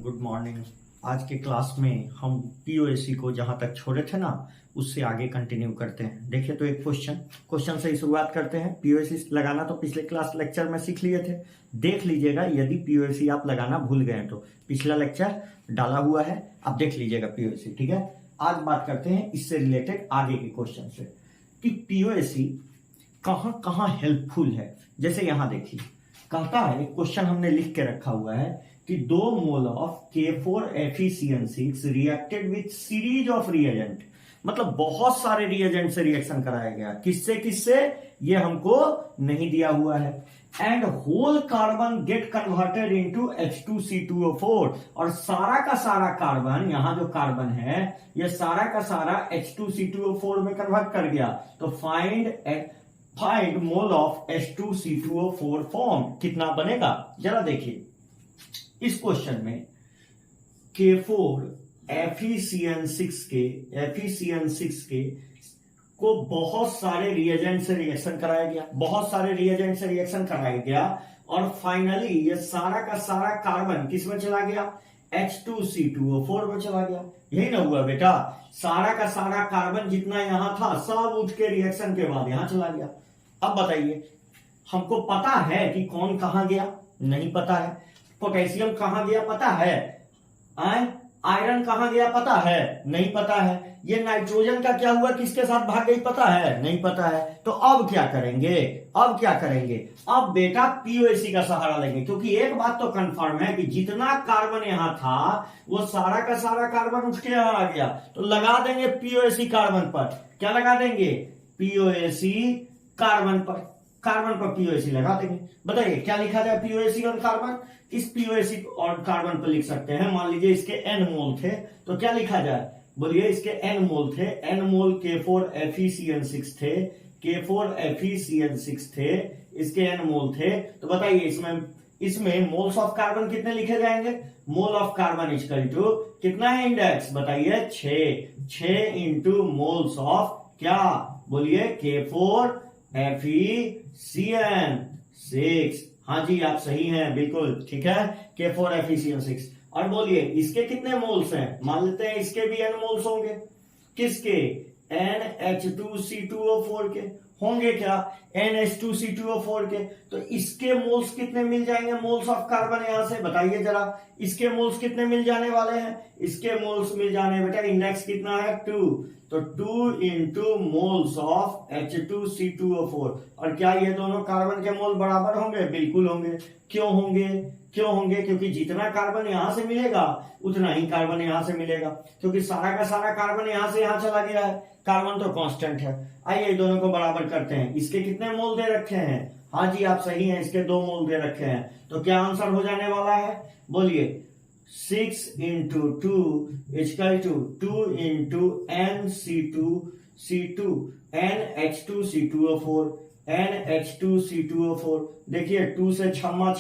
Good morning. आज के class में हम पीओएसी को जहां तक छोड़े थे ना उससे आगे कंटिन्यू करते हैं। देखिए तो एक क्वेश्चन से ही शुरुआत करते हैं। पीओएसी लगाना तो पिछले क्लास लेक्चर में सीख लिए थे, देख लीजिएगा यदि पीओएसी आप लगाना भूल गए तो पिछला लेक्चर डाला हुआ है, आप देख लीजिएगा पीओएसी। ठीक है, आज बात करते हैं इससे रिलेटेड आगे के क्वेश्चन से कि पीओएसी कहां कहां हेल्पफुल है। जैसे यहां देखिए कहता है, क्वेश्चन हमने लिख के रखा हुआ है कि 2 mole of K4FeCN6 reacted with series of reagent, मतलब बहुत सारे रिएजेंट से रिएक्शन कराया गया। किससे किससे ये हमको नहीं दिया हुआ है। And whole carbon get converted into H2C2O4, और सारा का सारा कार्बन, यहां जो कार्बन है ये सारा का सारा H2C2O4 में कन्वर्ट कर गया। तो find mole of H2C2O4 form कितना बनेगा जरा देखिए। इस क्वेश्चन में K4FeCN6 के को बहुत सारे रिएजेंट से रिएक्शन कराया गया, और फाइनली ये सारा का सारा कार्बन किस में चला गया, H2C2O4 में चला गया। यही ना हुआ बेटा, सारा का सारा कार्बन जितना यहां था सब उठ के रिएक्शन के बाद यहां चला गया। अब बताइए, हमको पता है कि कौन कहां गया? नहीं पता है। पोटेशियम कहां गया पता है? आयरन कहां गया पता है? नहीं पता है। ये नाइट्रोजन का क्या हुआ, किसके साथ भाग गई पता है? नहीं पता है। तो अब क्या करेंगे? अब बेटा पीओएसी का सहारा लेंगे, क्योंकि एक बात तो कंफर्म है कि जितना कार्बन यहां था वो सारा का सारा कार्बन उठ के यहां आ गया। तो लगा देंगे पीओएसी कार्बन पर। क्या लगा देंगे? पीओएसी कार्बन पर पीओएसी लगा देंगे। बताइए क्या लिखा जाए पीओएसी और कार्बन? इस पीओएसी और कार्बन पर लिख सकते हैं। मान लीजिए इसके n मोल थे तो क्या लिखा जाए? बोलिए, इसके n मोल थे, n मोल K4FeCN6 थे, इसके n मोल थे। तो बताइए इसमें मोल्स ऑफ कार्बन कितने लिखे जाएंगे? Mole of carbon equal to कितना है इंडेक्स? बताइए 6 इंटू मोल्स ऑफ क्या? बोलिए K4FeCN6। हाँ जी, आप सही हैं, बिल्कुल ठीक है, K4FeCN6। और बोलिए इसके कितने मोल्स हैं? मान लेते हैं इसके भी n मोल्स होंगे। किसके? NH2C2O4 के होंगे। क्या? NH2C2O4 के। तो इसके मोल्स कितने मिल जाएंगे? मोल्स ऑफ कार्बन यहां से बताइए जरा, इसके मोल्स कितने मिल जाने वाले हैं? इसके मोल्स मिल जाने, बेटा इंडेक्स कितना है? 2। तो 2 इंटू मोल्स ऑफ H2C2O4। और क्या ये दोनों कार्बन के मोल बराबर होंगे? बिल्कुल होंगे। क्यों होंगे? क्योंकि जितना कार्बन यहां से मिलेगा उतना ही कार्बन यहां से मिलेगा, क्योंकि सारा का सारा कार्बन यहां से यहां चला गया है। कार्बन तो कांस्टेंट है। आइए दोनों को बराबर करते हैं। इसके कितने मोल दे रखे हैं? हाँ जी आप सही हैं, इसके 2 मोल दे रखे हैं। तो क्या आंसर हो जाने वाला है? बोलिए 6 into 2 equal to 2 into NH2C2O4। देखिए 2 से छम्मा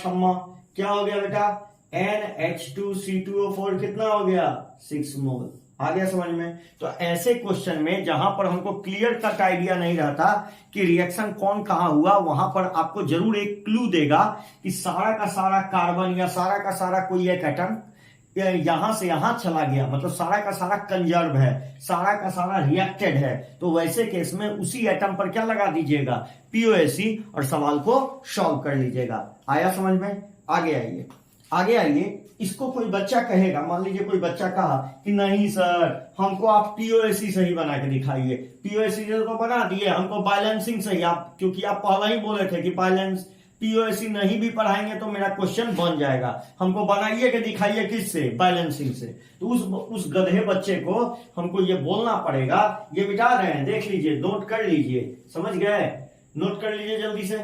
क्या हो गया बेटा? NH2C2O4 कितना हो गया? 6 मोल। आ गया समझ में? तो ऐसे क्वेश्चन में जहां पर हमको क्लियर कट आइडिया नहीं रहता कि रिएक्शन कौन कहां हुआ, वहां पर आपको जरूर एक क्लू देगा कि सारा का सारा कार्बन या सारा का सारा कोई एक एटम यहां से यहां चला गया, मतलब सारा का सारा कंजर्व है, सारा का सारा रिएक्टेड है। तो वैसे केस में उसी एटम पर क्या लगा दीजिएगा? पीओएसी, और सवाल को सॉल्व कर लीजिएगा। आया समझ में? आगे आइए। इसको कोई बच्चा कहेगा, मान लीजिए कोई बच्चा कहा कि नहीं सर हमको आप पीओएसी सही बना के दिखाइए। पीओएसी तो बना दिए, हमको बैलेंसिंग सही, आप क्योंकि आप पहले ही बोले थे कि पीओएसी नहीं भी पढ़ाएंगे तो मेरा क्वेश्चन बन जाएगा। हमको बनाइए कि दिखाइए किससे? बैलेंसिंग से। तो उस गधे बच्चे को हमको ये बोलना पड़ेगा। ये मिटा रहे हैं, देख लीजिए, नोट कर लीजिए, समझ गए? नोट कर लीजिए जल्दी से।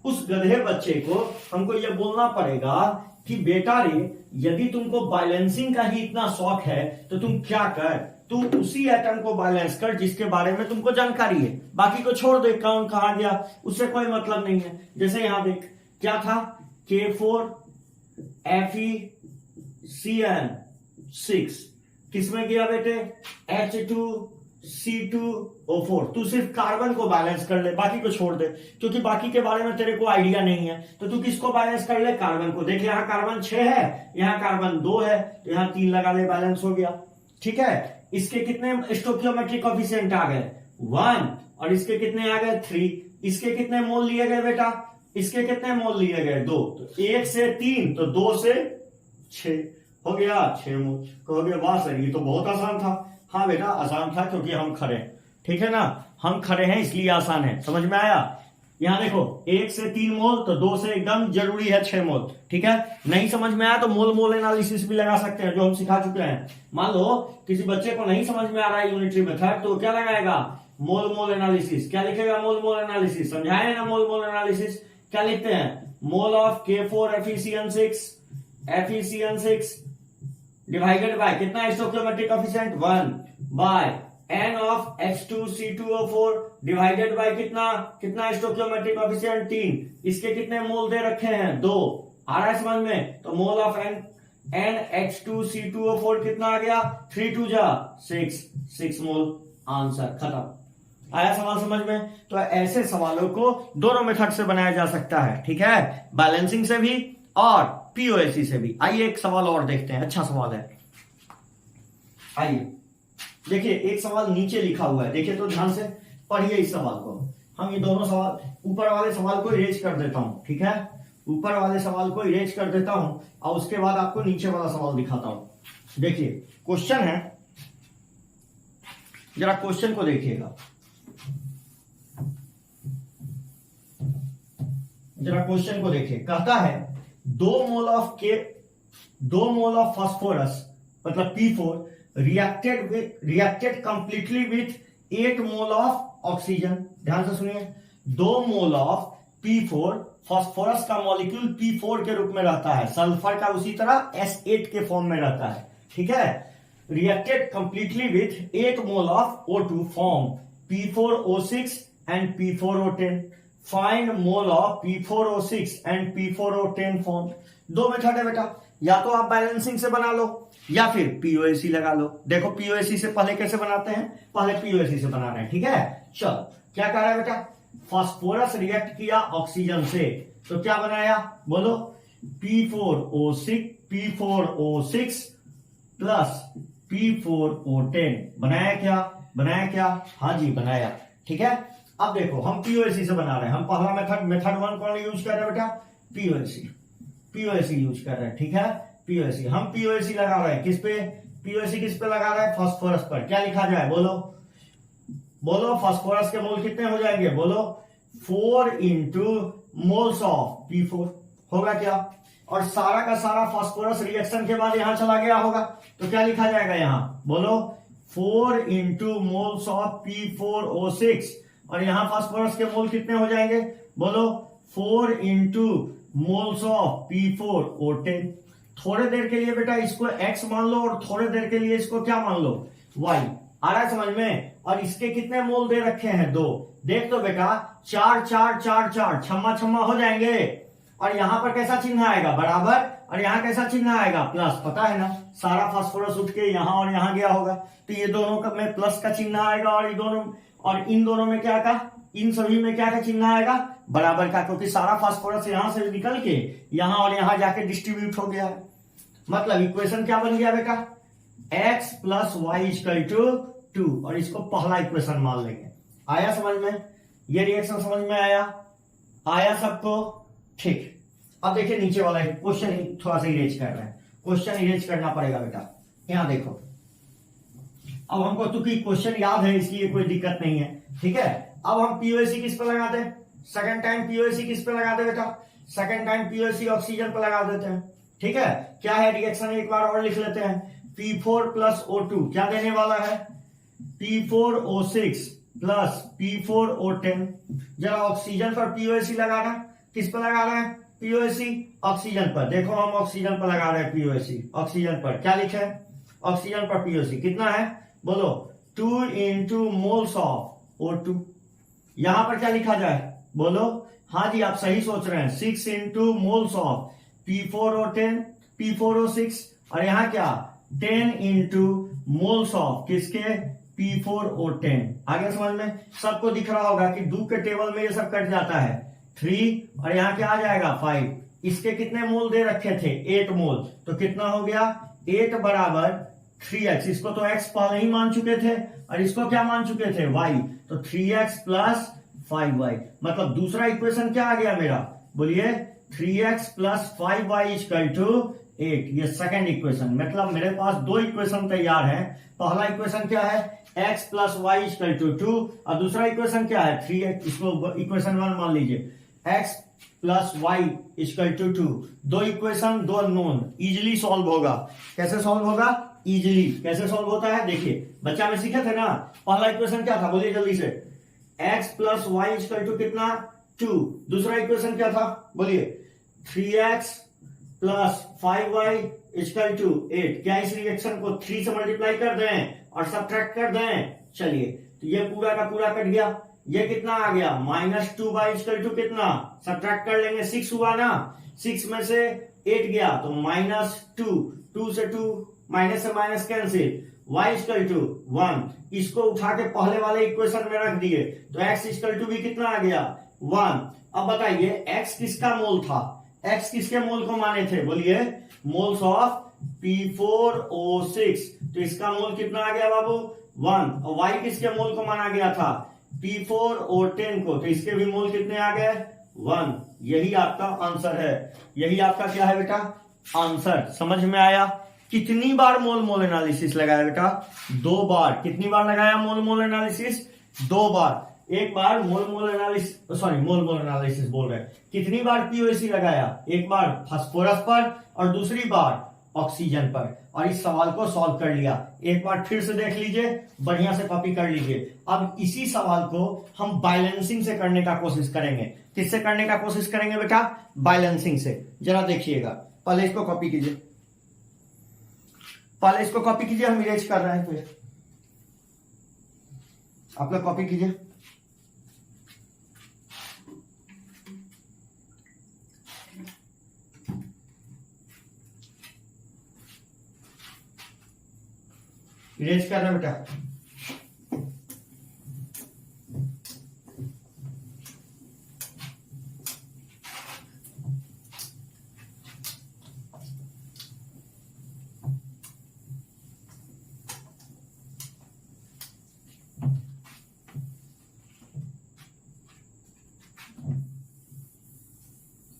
उस गधे बच्चे को हमको ये बोलना पड़ेगा कि बेटा रे, यदि तुमको बैलेंसिंग का ही इतना शौक है तो तुम क्या कर, तू उसी एटम को बैलेंस कर जिसके बारे में तुमको जानकारी है, बाकी को छोड़ दे, कौन कहां गया उससे कोई मतलब नहीं है। जैसे यहां देख क्या था, K4FeCN6 किसमें गया बेटे? C2O4। तू सिर्फ कार्बन को बैलेंस कर ले, बाकी को छोड़ दे, क्योंकि बाकी के बारे में तेरे को आइडिया नहीं है। तो तू किसको बैलेंस कर ले? कार्बन को। देख यहाँ कार्बन 6 है, यहाँ कार्बन 2 है, तो यहाँ 3 लगा ले, बैलेंस हो गया। ठीक है, इसके कितने स्टोकियोमेट्रिक कोफिशिएंट आ गए? 1। और इसके कितने आ गए? 3। इसके कितने मोल लिए गए बेटा? इसके कितने मोल लिए गए? 2। तो 1 से 3, तो 2 से 6 हो गया, 6 मोल। कहोगे वाह सर ये तो बहुत आसान था। हाँ बेटा आसान था, क्योंकि हम खड़े हैं, ठीक है ना, हम खड़े हैं इसलिए आसान है। समझ में आया? यहां देखो 1 से 3 मोल, तो 2 से एकदम जरूरी है 6 मोल। ठीक है, नहीं समझ में आया तो मोल मोल एनालिसिस भी लगा सकते हैं, जो हम सिखा चुके हैं। मान लो किसी बच्चे को नहीं समझ में आ रहा है यूनिटरी मेथड, तो क्या लगाएगा? मोल मोल एनालिसिस। क्या लिखेगा? मोल मोल एनालिसिस। समझाए ना मोल मोल एनालिसिस? क्या लिखते हैं? Mole of K4 Fe6 divided by कितना stoichiometric coefficient? 1 by N of H2C2O4 divided by कितना स्टोकियोमेट्रिक कोफिशिएंट? 3। इसके कितने मोल दे रखे हैं? 2। आ रहा है समझ में? तो मोल ऑफ NH2C2O4 कितना आ गया? 3 2 जा 6 मोल। आंसर खत्म। आया सवाल समझ में? तो ऐसे सवालों को दोनों मेथड से बनाया जा सकता है। ठीक है, बैलेंसिंग से भी और पीओएसी से भी। आइए एक सवाल और देखते हैं, अच्छा सवाल है। आइए देखिए, एक सवाल नीचे लिखा हुआ है, देखिए तो ध्यान से पढ़िए इस सवाल को। हम ये दोनों सवाल, ऊपर वाले सवाल को इरेज कर देता हूं। ठीक है, ऊपर वाले सवाल को इरेज कर देता हूं और उसके बाद आपको नीचे वाला सवाल दिखाता हूं। देखिए क्वेश्चन है, जरा क्वेश्चन को देखिएगा, जरा क्वेश्चन को देखिए। कहता है 2 मोल ऑफ फास्फोरस मतलब P4 reacted completely with 8 mole of oxygen. ध्यान से सुनिए, 2 मोल ऑफ P4, फास्फोरस का मॉलिक्यूल P4 के रूप में रहता है, सल्फर का उसी तरह S8 के फॉर्म में रहता है। ठीक है, reacted completely with 8 mole of O2 form P4O6 and P4O10। Find mole of P4O6 and P4O10 form. 2 method है बेटा, या तो आप बैलेंसिंग से बना लो या फिर पीओएसी लगा लो। देखो पीओएसी से पहले कैसे बनाते हैं, पहले पीओएसी से बना रहे हैं। ठीक है, चलो क्या कह रहा है बेटा? फास्फोरस रिएक्ट किया ऑक्सीजन से, तो क्या बनाया? बोलो P4O6 प्लस P4O10। बनाया क्या? हाँ जी बनाया। ठीक है, अब देखो हम पीओएसी से बना रहे हैं। हम पहला मेथड 1 कौन यूज कर रहे हैं बेटा? पीओएसी यूज कर रहे हैं। ठीक है, पीओएसी हम पीओएसी लगा रहे हैं। किस पे? पीओएसी किस पे लगा रहे हैं? फास्फोरस पर। क्या लिखा जाए? बोलो फास्फोरस के मोल कितने हो जाएंगे? बोलो 4 इंटू मोल्स ऑफ P4 होगा क्या? और सारा का सारा फास्फोरस रिएक्शन के बाद यहां चला गया होगा, तो क्या लिखा जाएगा यहां? बोलो 4 इंटू मोल्स ऑफ P4O6 और यहां फास्फोरस के मोल कितने हो जाएंगे? बोलो 4 इंटू मोल्स ऑफ P4O10। थोड़े देर के लिए बेटा इसको x मान लो और थोड़े देर के लिए इसको क्या मान लो? y। आ रहा है समझ में? और इसके कितने मोल दे रखे हैं? 2। देख तो बेटा 4 4 4 4 छम्मा हो जाएंगे। और यहां पर कैसा चिन्ह आएगा? बराबर। और यहां कैसा चिन्ह आएगा? प्लस। पता है ना, सारा फास्फोरस उठ के यहां और यहां गया होगा, तो ये दोनों का में प्लस का चिन्ह आएगा और इन दोनों में क्या का? इन सभी में क्या का चिन्ह आएगा? बराबर का, क्योंकि सारा फास्फोरस यहां से निकल के यहां और यहां जाके डिस्ट्रीब्यूट हो गया है। मतलब इक्वेशन क्या बन गया बेटा? x plus y equal to 2, और इसको पहला इक्वेशन मान लेंगे। आया समझ में? ये रिएक्शन समझ में आया सबको? ठीक। अब देखिए नीचे वाला क्वेश्चन थोड़ा सा इरेज कर रहे हैं, क्वेश्चन इरेज करना पड़ेगा बेटा। यहां देखो, अब हमको क्योंकि क्वेश्चन याद है इसलिए कोई दिक्कत नहीं है। ठीक है, अब हम पीओएसी किस पे लगाते हैं? सेकंड टाइम पीओएसी किस पे लगाते बेटा? सेकंड टाइम पीओएसी ऑक्सीजन पे लगा देते हैं। ठीक है, क्या है रिएक्शन? एक बार और लिख लेते हैं। P4 प्लस O2 क्या देने वाला है? P4O6 plus P4O10। जरा ऑक्सीजन पर पीओएसी लगाना। किस पर लगा रहे हैं? पीओएसी ऑक्सीजन पर। देखो हम ऑक्सीजन पर लगा रहे हैं पीओएसी। ऑक्सीजन पर क्या लिखे है? ऑक्सीजन पर पीओएसी कितना है? बोलो 2 इंटू मोल्स ऑफ O2। यहां पर क्या लिखा जाए? बोलो हाँ जी आप सही सोच रहे हैं, 6 इंटू मोल्स ऑफ P4O6 और यहां क्या 10 इंटू मोल्स ऑफ किसके? P4O10। आ गया समझ में? सबको दिख रहा होगा कि डू के टेबल में ये सब कट जाता है, 3 और यहाँ क्या आ जाएगा 5। इसके कितने मोल दे रखे थे? 8 मोल। तो कितना हो गया? 8 बराबर 3x। इसको तो x पहले ही मान चुके थे और इसको क्या मान चुके थे? y। तो 3x प्लस 5y, मतलब दूसरा इक्वेशन क्या आ गया मेरा? बोलिए 3x plus 5y equal to 8। ये सेकंड इक्वेशन, मतलब मेरे पास दो इक्वेशन तैयार है। पहला इक्वेशन क्या है? x plus y equal to 2 और दूसरा इक्वेशन क्या है? 3x। इसको इक्वेशन 1 मान लीजिए, x plus y equal to 2। दो इक्वेशन, दो नोन, इजिली सॉल्व होगा। कैसे सॉल्व होगा? इजिली। कैसे सॉल्व होता है? देखिए, बच्चा में सीखे थे ना, पहला इक्वेशन क्या था? बोलिए जल्दी से। x plus y equal to कितना? 2। दूसरा इक्वेशन क्या था? बोलिए 3x plus 5y equal to 8। क्या इस रिएक्शन को 3 से मल्टीप्लाई कर दें और सब्ट्रैक्ट कर दें? चलिए, तो ये पूरा का पूरा कट गया। ये कितना आ गया? -2y इक्वल टू कितना? सब्ट्रैक्ट कर लेंगे, 6 हुआ ना। 6 में से 8 गया तो -2, 2 से 2, माइनस से minus cancel, y equal to 1। इसको उठा के पहले वाले इक्वेशन में रख दिए तो x इक्वल टू भी कितना आ गया? 1। अब बताइए x किसका मोल था? x किसके मोल को माने थे? बोलिए मोल्स ऑफ P4O6। तो इसका मोल कितना आ गया बाबू? 1। और y किसके मोल को माना गया था? P4O10 को। तो इसके भी मोल कितने आ गए? 1। यही आपका आंसर है। यही आपका क्या है बेटा? आंसर। समझ में आया? कितनी बार मोल मोल एनालिसिस लगाया बेटा? 2 बार। कितनी बार लगाया मोल मोल एनालिसिस? 2 बार। एक बार मोल मोल एनालिसिस बोल रहे हैं। कितनी बार पीओसी लगाया? एक बार फास्फोरस पर और दूसरी बार ऑक्सीजन पर। और इस सवाल को सॉल्व कर लिया। एक बार फिर से देख लीजिए, बढ़िया से कॉपी कर लीजिए। अब इसी सवाल को हम बैलेंसिंग से करने का कोशिश करेंगे। किससे करने का कोशिश करेंगे बेटा? बैलेंसिंग से। जरा देखिएगा, पहले इसको कॉपी कीजिए, पहले इसको कॉपी कीजिए। हम इरेज कर रहे हैं, फिर आप लोग कॉपी कीजिए। इरेज कर रहे हैं बेटा।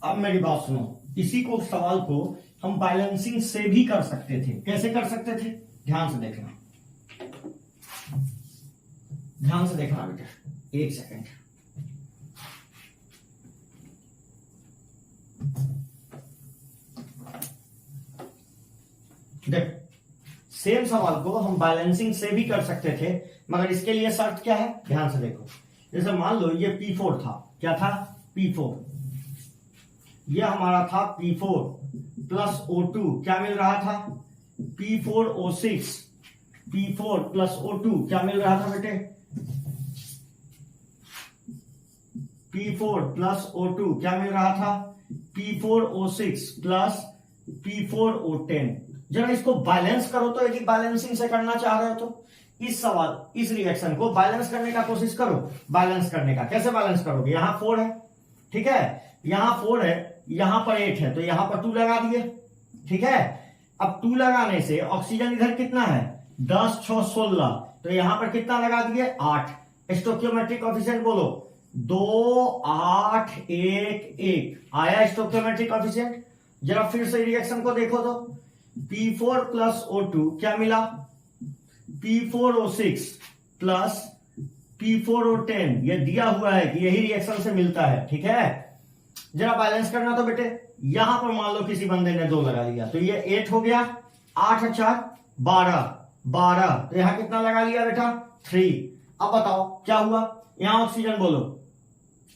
अब मेरी बात सुनो, इसी को सवाल को हम बैलेंसिंग से भी कर सकते थे। कैसे कर सकते थे? ध्यान से देखना, ध्यान से देखना बेटा, एक सेकंड। देख, सेम सवाल को हम बैलेंसिंग से भी कर सकते थे, मगर इसके लिए शर्त क्या है? ध्यान से देखो। जैसे मान लो ये P4 था। क्या था? P4। यह हमारा था P4 प्लस O2। क्या मिल रहा था? P4O6। P4 प्लस O2 क्या मिल रहा था बेटे? P4 प्लस O2 क्या मिल रहा था? P4O6 plus P4O10। जरा इसको बैलेंस करो तो, यदि बैलेंसिंग से करना चाह रहे हो तो इस सवाल, इस रिएक्शन को बैलेंस करने का कोशिश करो। बैलेंस करने का कैसे बैलेंस करोगे? यहां 4 है, ठीक है, यहां 4 है, यहां पर 8 है, तो यहां पर 2 लगा दिए, ठीक है। अब 2 लगाने से ऑक्सीजन इधर कितना है? 10, 6, 16, तो यहां पर कितना लगा दिए? 8। स्टोकियोमेट्रिक कोएफिशिएंट बोलो। 2, 8, 1, 1 आया स्टोकियोमेट्रिक कोएफिशिएंट। जरा फिर से रिएक्शन को देखो तो P4 प्लस O2 क्या मिला? P4O6 plus P4O10। ये दिया हुआ है कि यही रिएक्शन से मिलता है, ठीक है। जरा बैलेंस करना तो बेटे, यहां पर मान लो किसी बंदे ने 2 लगा लिया, तो ये 8 हो गया, 8 4 12, 12, तो यहां कितना लगा लिया बेटा? 3। अब बताओ क्या हुआ? यहां ऑक्सीजन बोलो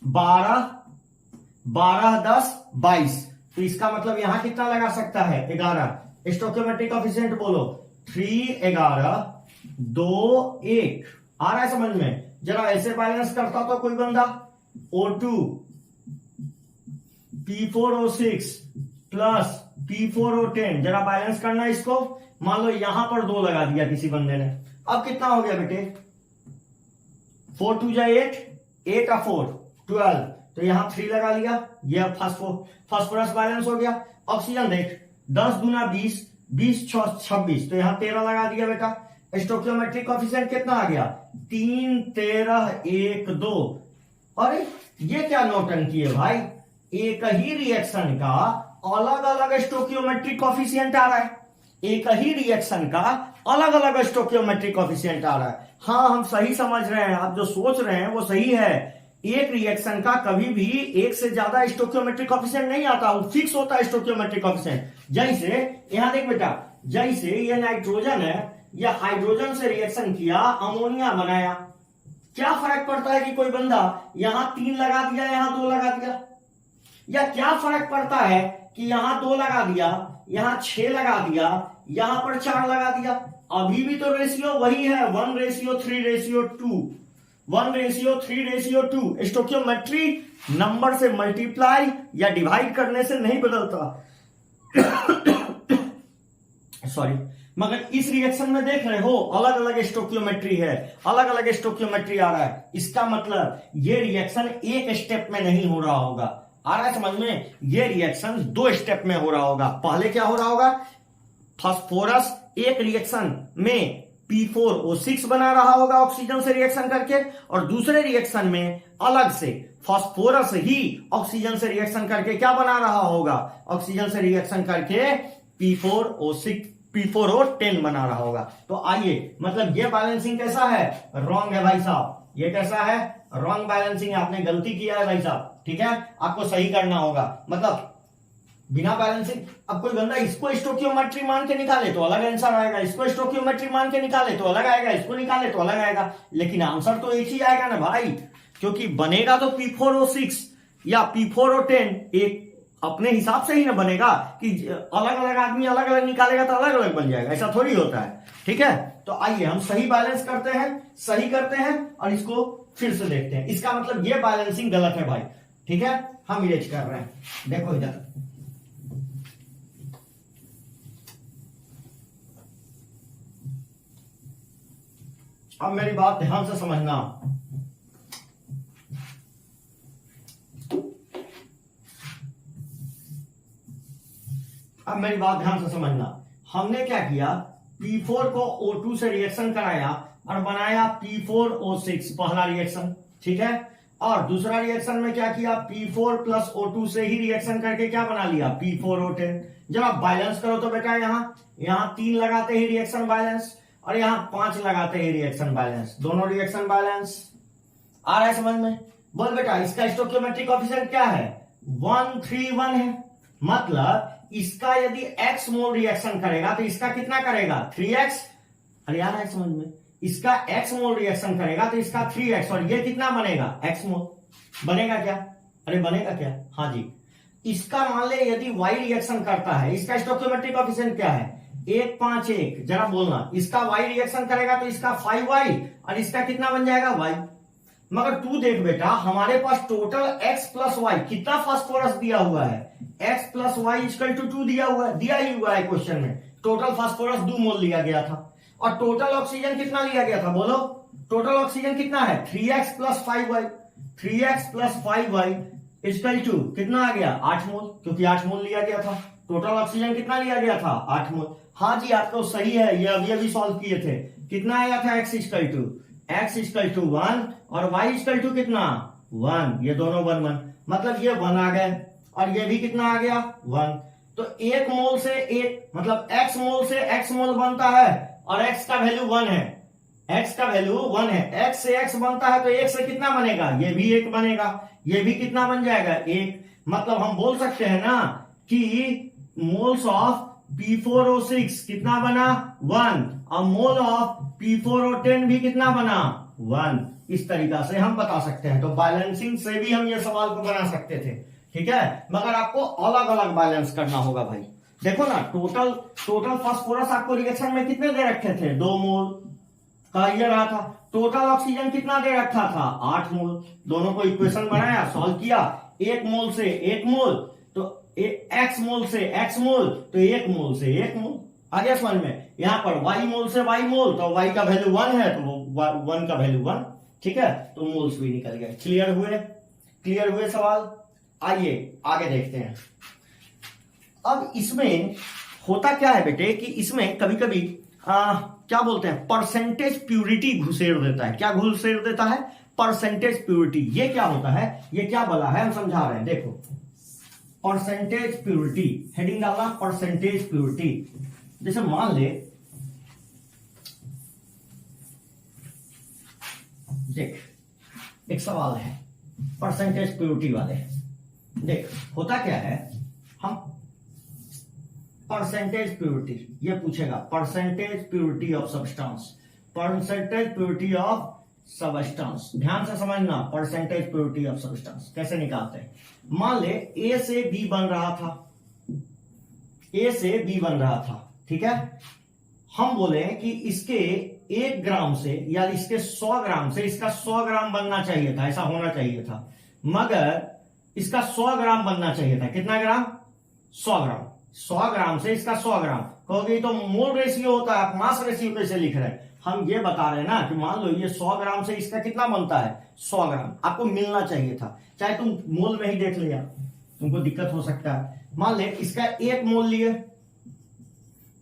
12, 12 10 22, तो इसका मतलब यहां कितना लगा सकता है? 11। स्टोकियोमेट्रिक कोएफिशिएंट बोलो 3, 11, 2, 1। आ रहा है समझ में? जरा ऐसे बैलेंस करता तो कोई बंदा, O2 P4O6 प्लस P4O10, जरा बैलेंस करना इसको। मान लो यहां पर 2 लगा दिया किसी बंदे ने, अब कितना हो गया बेटे, 4 2 जा 8, 8 और 4 12, तो यहां 3 लगा लिया, ये फास्फोरस बैलेंस हो गया। ऑक्सीजन देख, 10 दूना 20, 20 6 26, तो यहां 13 लगा दिया बेटा। स्टोकियोमेट्रिक कोएफिशिएंट कितना आ गया, 3 13 1 2। अरे ये क्या नौटंकी है भाई, एक ही रिएक्शन का अलग अलग स्टोकियोमेट्रिक कोएफिशिएंट आ रहा है, एक ही रिएक्शन का अलग अलग स्टोकियोमेट्रिक कोएफिशिएंट आ रहा है। हाँ हम सही समझ रहे हैं, आप जो सोच रहे हैं वो सही है। एक रिएक्शन का कभी भी एक से ज्यादा स्टोकियोमेट्रिक कोएफिशिएंट नहीं आता, वो फिक्स होता है स्टोकियोमेट्रिक कोएफिशिएंट। जैसे यहां देख बेटा, जैसे ये नाइट्रोजन है, या हाइड्रोजन से रिएक्शन किया, अमोनिया बनाया, क्या फर्क पड़ता है कि कोई बंदा यहां 3 लगा दिया, यहां 2 लगा दिया, या क्या फर्क पड़ता है कि यहां 2 लगा दिया, यहां 6 लगा दिया, यहां पर 4 लगा दिया, अभी भी तो रेशियो वही है, 1:3:2, 1:3:2। स्टोकियोमेट्री नंबर से मल्टीप्लाई या डिवाइड करने से नहीं बदलता सॉरी। मगर इस रिएक्शन में देख रहे हो अलग अलग स्टोकियोमेट्री है, अलग अलग स्टोकियोमेट्री आ रहा है। इसका मतलब ये रिएक्शन एक स्टेप में नहीं हो रहा होगा, आ रहा है समझ में, ये रिएक्शन 2 स्टेप में हो रहा होगा। पहले क्या हो रहा होगा, फास्फोरस एक रिएक्शन में P4O6 बना रहा होगा ऑक्सीजन से रिएक्शन करके, और दूसरे रिएक्शन में अलग से फास्फोरस ही ऑक्सीजन से रिएक्शन करके क्या बना रहा होगा, ऑक्सीजन से रिएक्शन करके P4O10 बना रहा होगा। तो आइए, मतलब ये बैलेंसिंग कैसा है, रॉन्ग है भाई साहब, ये कैसा है, रॉन्ग बैलेंसिंग, आपने गलती किया है भाई साहब, ठीक है, आपको सही करना होगा। मतलब बिना बैलेंसिंग, अब कोई बंदा इसको स्टोकियोमेट्री मान के निकाले तो अलग आंसर आएगा, इसको स्टोकियोमेट्री मान के निकाले तो अलग आएगा, इसको निकाले तो अलग आएगा, लेकिन आंसर तो एक ही आएगा ना भाई, क्योंकि बनेगा तो P4O6 या P4O10 एक अपने हिसाब से ही ना बनेगा, कि अलग अलग आदमी अलग अलग निकालेगा तो अलग अलग बन जाएगा, ऐसा थोड़ी होता है, ठीक है। तो आइए हम सही बैलेंस करते हैं, सही करते हैं और इसको फिर से देखते हैं। इसका मतलब ये बैलेंसिंग गलत है भाई, ठीक है, हम इरेज कर रहे हैं। देखो इधर, अब मेरी बात ध्यान से समझना, अब मेरी बात ध्यान से समझना। हमने क्या किया, P4 को O2 से रिएक्शन कराया और बनाया P4O6, पहला रिएक्शन, ठीक है। और दूसरा रिएक्शन में क्या किया, P4 प्लस O2 से ही रिएक्शन करके क्या बना लिया, P4O10। जब आप बैलेंस करो तो बेटा यहां 3 लगाते ही रिएक्शन बैलेंस, और यहां 5 लगाते ही रिएक्शन बैलेंस, दोनों रिएक्शन बैलेंस। आ रहा है समझ में? बोल बेटा, इसका स्टोकियोमेट्रिक कोएफिशिएंट क्या है, 131 है। मतलब इसका यदि x मोल रिएक्शन करेगा तो इसका कितना करेगा, 3x। अरे यार है समझ में, इसका x मोल रिएक्शन करेगा तो इसका 3x, और ये कितना बनेगा, x मोल बनेगा क्या, अरे बनेगा क्या, हाँ जी। इसका मान ले यदि y रिएक्शन करता है, इसका स्टोकियोमेट्रिक कोएफिशिएंट क्या है, 1 5 1, जरा बोलना, इसका y रिएक्शन करेगा तो इसका 5y, और इसका कितना बन जाएगा, y। मगर तू देख बेटा, हमारे पास टोटल x प्लस वाई कितना फास्फोरस दिया हुआ है, x plus y equal to 2 दिया ही हुआ है क्वेश्चन में। टोटल फास्फोरस 2 मोल लिया गया था, और टोटल ऑक्सीजन कितना लिया गया था, बोलो टोटल ऑक्सीजन कितना है, 3x plus 5y, 3x plus 5y equal to कितना आ गया, 8 मोल, क्योंकि 8 मोल लिया गया था। टोटल ऑक्सीजन कितना लिया गया था, 8 मोल। हाँ जी, आपको सही है, ये अभी सॉल्व किए थे। कितना आया था, x इक्वल टू 1 और y इक्वल टू कितना, 1, ये दोनों 1 1, मतलब ये 1 आ गए, और ये भी कितना आ गया, 1। तो 1 मोल से 1, मतलब x मोल से x मोल बनता है, और x का वैल्यू 1 है, x का वैल्यू 1 है, x से x बनता है, तो 1 से कितना बनेगा, ये भी 1 बनेगा, ये भी कितना बन जाएगा, 1। मतलब हम बोल सकते हैं ना कि मोल्स ऑफ P4O6 कितना बना, 1, और मोल ऑफ P4O10 भी कितना बना, 1। इस तरीका से हम बता सकते हैं। तो बैलेंसिंग से भी हम ये सवाल को बना सकते थे, ठीक है, मगर आपको अलग अलग बैलेंस करना होगा भाई। देखो ना, टोटल फास्फोरस आपको रिएक्शन में कितने दे रखे थे, 2 मोल का ये रहा था। टोटल ऑक्सीजन कितना दे रखा था, 8 मोल। दोनों को इक्वेशन बनाया, सॉल्व किया, 1 मोल से 1 मोल, तो एक्स मोल से एक्स मोल, तो एक मोल से एक मोल। आ गया समझ में। यहां पर वाई मोल से वाई मोल, तो वाई का वैल्यू 1 है तो वो 1 का वैल्यू 1, ठीक है, तो मोल्स भी निकल गए। क्लियर हुए सवाल। आइए आगे देखते हैं। अब इसमें होता क्या है बेटे कि इसमें कभी कभी क्या बोलते हैं, परसेंटेज प्यूरिटी घुसेड़ देता है। क्या घुसेड़ देता है? Percentage purity. ये क्या होता है, ये क्या बोला है, हम समझा रहे हैं। देखो, परसेंटेज प्यूरिटी, हेडिंग डालना परसेंटेज प्यूरिटी। जैसे मान ले, देख एक सवाल है परसेंटेज प्यूरिटी वाले। देख होता क्या है, हम परसेंटेज प्यूरिटी ये पूछेगा, percentage purity of substance, percentage purity of substance. ध्यान से समझना, परसेंटेज प्यूरिटी ऑफ सब्सटेंस कैसे निकालते हैं। मान ले ए से बी बन रहा था, ए से बी बन रहा था, ठीक है। हम बोले कि इसके 1 ग्राम से या इसके 100 ग्राम से इसका 100 ग्राम बनना चाहिए था, ऐसा होना चाहिए था, मगर इसका 100 ग्राम बनना चाहिए था। कितना ग्राम? 100 ग्राम। 100 ग्राम से इसका 100 ग्राम। कहोगे तो मोल रेशियो होता है, आप मास रेशियो कैसे लिख रहे हैं? हम ये बता रहे हैं ना कि मान लो ये 100 ग्राम से इसका कितना बनता है, 100 ग्राम। आपको मिलना चाहिए था, चाहे तुम मोल में ही देख लिया, तुमको दिक्कत हो सकता है। मान ले इसका 1 मोल लिए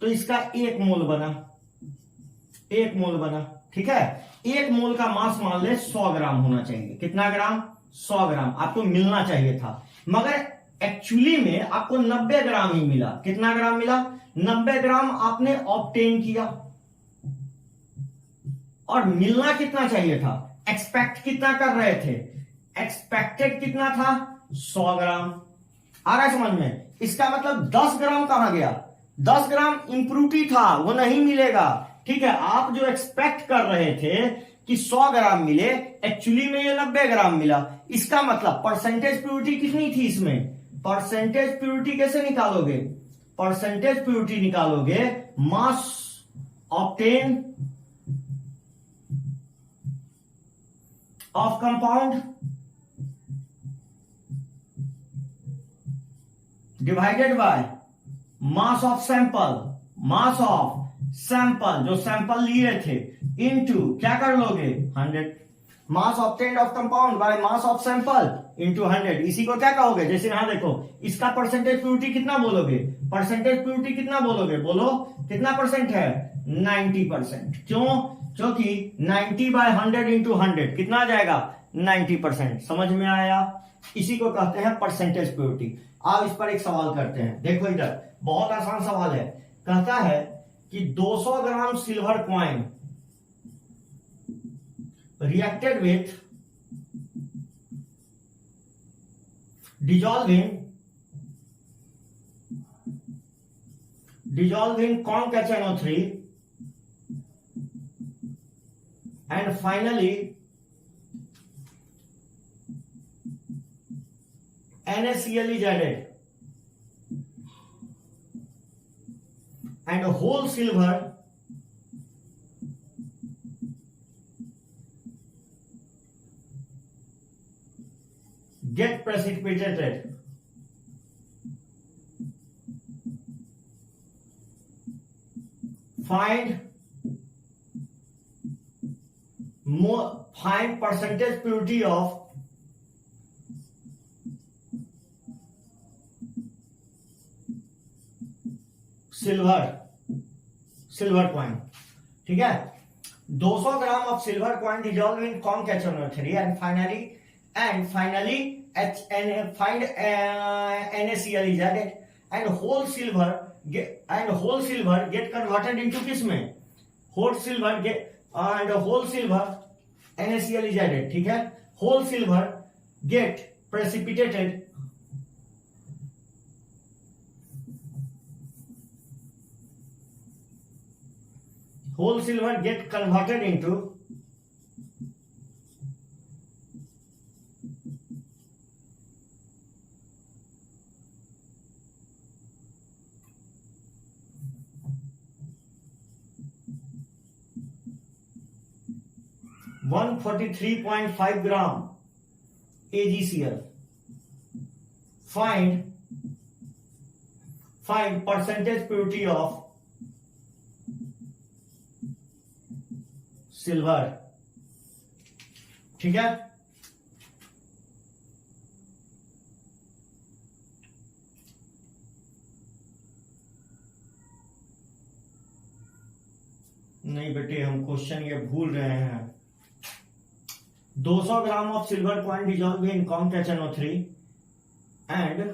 तो इसका 1 मोल बना, 1 मोल बना, ठीक है। 1 मोल का मास मान ले 100 ग्राम होना चाहिए। कितना ग्राम? 100 ग्राम आपको मिलना चाहिए था, मगर एक्चुअली में आपको 90 ग्राम ही मिला। कितना ग्राम मिला? 90 ग्राम आपने ऑब्टेन किया। और मिलना कितना चाहिए था? एक्सपेक्ट कितना कर रहे थे? एक्सपेक्टेड कितना था? 100 ग्राम। आ रहा है समझ में? इसका मतलब 10 ग्राम कहां गया? 10 ग्राम इंप्रूटी था, वो नहीं मिलेगा, ठीक है। आप जो एक्सपेक्ट कर रहे थे कि 100 ग्राम मिले, एक्चुअली में ये 90 ग्राम मिला। इसका मतलब परसेंटेज प्यूरिटी कितनी थी इसमें? परसेंटेज प्यूरिटी कैसे निकालोगे? परसेंटेज प्यूरिटी निकालोगे mass obtain of compound divided by mass of sample, mass of sample जो सैंपल लिए थे, इनटू क्या कर लोगे? 100। Mass obtained of compound by mass of sample into 100। इसी को क्या कहोगे? जैसे यहां देखो, इसका परसेंटेज प्यूरिटी कितना बोलोगे? परसेंटेज प्यूरिटी कितना बोलोगे? बोलो कितना परसेंट है? 90%। क्यों? क्योंकि 90 बाय 100 इंटू 100 कितना आ जाएगा? 90%। समझ में आया? इसी को कहते हैं परसेंटेज प्यूरिटी। आप इस पर एक सवाल करते हैं, देखो इधर, बहुत आसान सवाल है। कहता है कि 200 gram silver coin reacted with dissolving ConCHNO3 and finally NaCl is added and whole silver get precipitated. Find percentage purity of silver coin, ठीक है। 200 gram of silver coin dissolved in ConCHNO3 and finally find NaCl is added and whole silver get converted into किस में? whole silver NaCl is added, ठीक है। whole silver get precipitated whole silver get converted into (143.5 gram AgCl). Find find percentage purity of silver. ठीक है, नहीं बेटे हम question ये भूल रहे हैं। 200 gram of silver coin dissolve in conc HNO3 and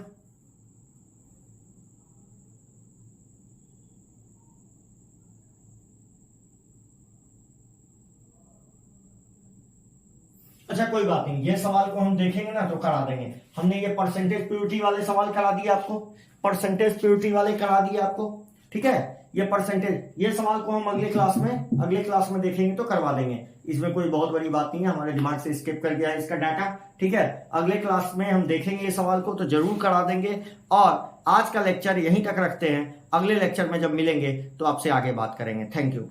अच्छा कोई बात नहीं, ये सवाल को हम देखेंगे ना तो करा देंगे। हमने ये परसेंटेज प्योरिटी वाले सवाल करा दिए आपको, परसेंटेज प्योरिटी वाले करा दिए आपको। ठीक है, ये परसेंटेज, ये सवाल को हम अगले क्लास में देखेंगे तो करवा देंगे। इसमें कोई बहुत बड़ी बात नहीं है, हमारे दिमाग से स्किप कर गया है इसका डाटा। ठीक है, अगले क्लास में हम देखेंगे ये सवाल को तो जरूर करा देंगे। और आज का लेक्चर यहीं तक रखते हैं, अगले लेक्चर में जब मिलेंगे तो आपसे आगे बात करेंगे। Thank you.